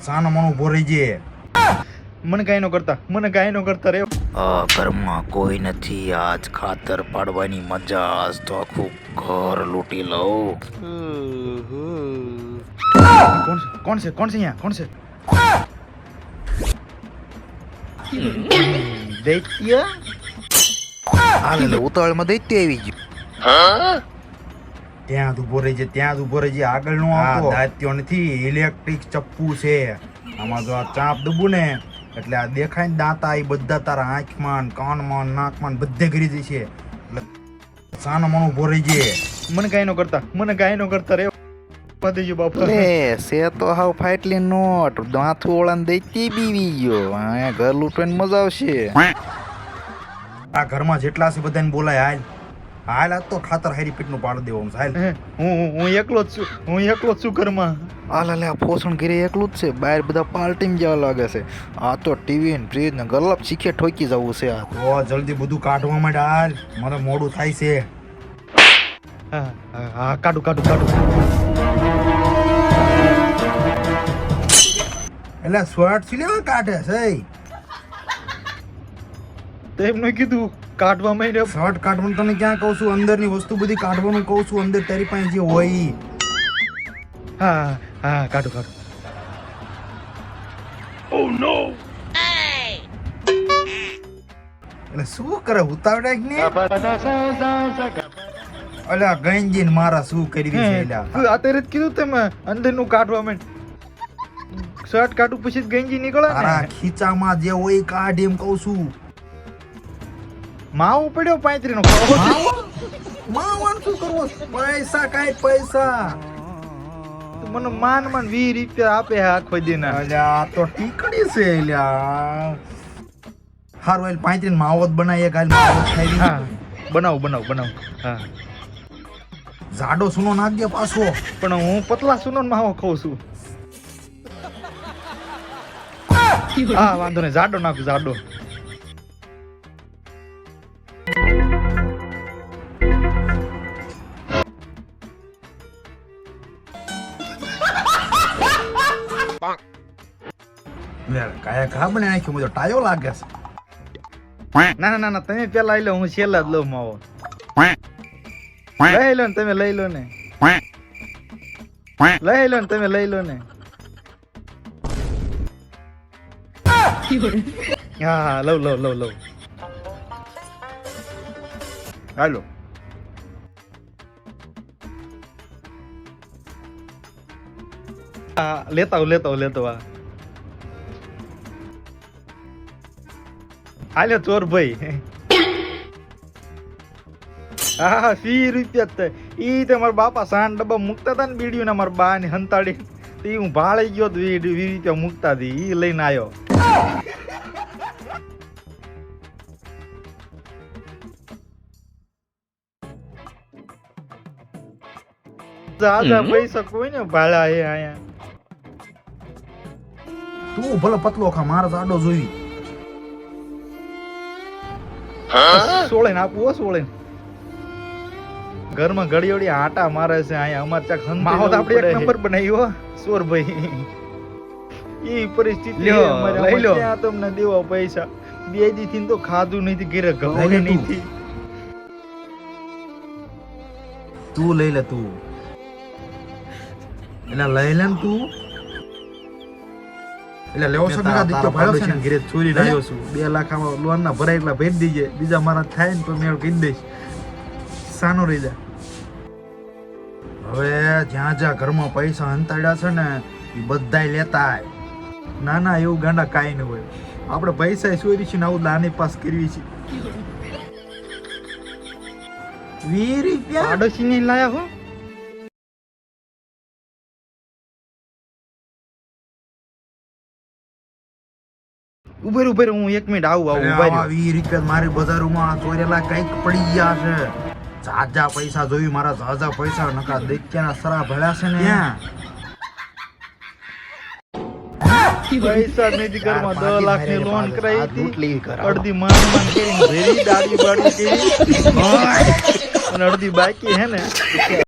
સાનો મનો ઉભો રહી જે. મને કાંઈ ન કરતા રે. ઘરમાં કોઈ નથી, આજ ખાતર પાડવાની મજા, આજ તો આખું ઘર લૂંટી લઉં. કોણ છે અહીંયા કોણ છે? દૈત્ય હાલ ઉતાવળમાં દૈત્ય આવી ગયું. ત્યાં જ ઉભો રહી જે આગળ નો આવતો. દાંત્યો નથી, ઇલેક્ટ્રિક ચપ્પુ છે. આમાં જો આ ચાપ દબું ને એટલે આ દેખાય ને દાંતા એ બધા તારા આંખમાં કાનમાં નાકમાં બધે ગરી જશે. એટલે સાનો મનો ઉભો રહી જે. મને કાંઈ ન કરતા રે. પતી ગયું બાપા. લે સે તો હાવ ફાટલી નોટ, માથું ઓળાને દૈત્ય બીવી ગયો. અહીંયા ઘર લૂંટવાની મજા આવશે. આ ઘરમાં જેટલા છે બધાને બોલાય. હાલ આજ તો ખાતર હારી પીટનું પાડી દેવું. હાલ હું એકલો જ છું ઘરમાં. હાલ આ પોષણ ઘરે એકલું જ છે, બહાર બધા પાર્ટીમાં જવા લાગે છે. આ તો ટીવી ને ફ્રીજ ને ગલ્લપ શીખે ઠોકી જવું છે. આ તો જલ્દી બધું કાઢવા માંડ. હાલ મને મોડું થાય છે. હા કાઢું. એટલે સ્વાટ થી લેવા કાઢે છે. તેમને કીધું કાઢવા માંડ્યો. શર્ટ કાઢવાનું તને ક્યાં કહું છું? અંદરની વસ્તુ બધી કાઢવાનું કહું છું. અંદર તારી પાસે જે હોય ઈ. હા કાઢું. એટલે શું કરે ઉતાવળા કે ને? અલ્યા ગંજીન મારા શું કરી છે? અત્યારે જ કીધું તમે અંદરનું કાઢવા માંડ. શર્ટ કાઢું પછી જ ગંજી નીકળે તારા ને. ખીચામાં જે હોય ઈ કાઢ એમ કહું છું. માવો પડ્યો 35 નો. માવાનું શું કરવો? પૈસા કાંઈ પૈસા. મને માન 20 રૂપિયા આપે આખો દિના. અલ્યા આ તો ટીકડી છે. અલ્યા હારું એલ 35 માવો જ બનાવીએ. કાલ માવો જ ખાઈ હા બનાવ. હા જાડો સુનો નાખજે પાછો. પણ હું પતલા સુનો માવો ખાઉં છું. હા વાંધો નહીં, જાડો નાખું જાડો. કાયા ઘા બને નાખ્યું. બધો ટાયો લાગે છે. ના તમે પેલા લઈ લો, હું છેલ્લા જ લઉં માવો. લઈ લો ને તમે, લઈ લો ને. તમે લઈ લો ને. હા લઉં. હાલો લેતા આવું. હાલ્યો ચોર ભાઈ. હા 20 રૂપિયા ઈ તો મારા બાપા સાન ડબ્બા મૂકતા હતા ને બીડીયું ના, મારા બા ની હંતાડી તો હું ભાળી ગયો 20 રૂપિયા મૂકતા હતી, ઈ લઈને આવ્યો. જાજા પૈસા કોઈ ને ભાડા હે આયા. તું ભલે પતલો ખા, મારા જાડો જોઈ. સોળે આપવું સોળે. ઘરમાં ઘડીઓડી આટા મારે છે અહીંયા. અમાર ચાક માહો તો આપણે એક નંબર બનાવ્યો સોર ભાઈ. ઈ પરિસ્થિતિ લઈ લો. ત્યાં તમને દેવા પૈસા 2 દી થી તો ખાધું નથી, ઘરે ગમે નથી. તું લઈ લે. તું એટલે લઈ લે ને તું. એટલે લેવો છો ને દીકરો ભાડો છે ને ઘરે ચોરી લાવ્યો છું. 2 લાખ આમાં લોન ના ભરાય એટલા ભરી દીજે. બીજા મારા થાય ને તો મેં કહી દઈશ. સાનો રહી જા. હવે જ્યાં ઘરમાં પૈસા હંતાડ્યા છે ને એ બધાય લેતા આય. ના એવું ગાંડા કાંઈ ન હોય. આપણે પૈસા ચોરી છે ને આવું લાની પાસ કરવી છે. 20 રૂપિયા આડોશી ને લાયા હો. ઉભેર હું 1 મિનિટ આવું. 20 રૂપિયા મારી બજારમાં ચોરેલા કઈક પડી ગયા છે. જાજા પૈસા જોઈ મારા, જાજા પૈસા. નકા દૈત્યના સરા ભળ્યા છે ને પૈસા નથી. ઘરમાં 10 લાખ ની લોન કરાવી હતી. અડધી માન કરીને ભેરી દાડી બાડી કરી અને અડધી બાકી હે ને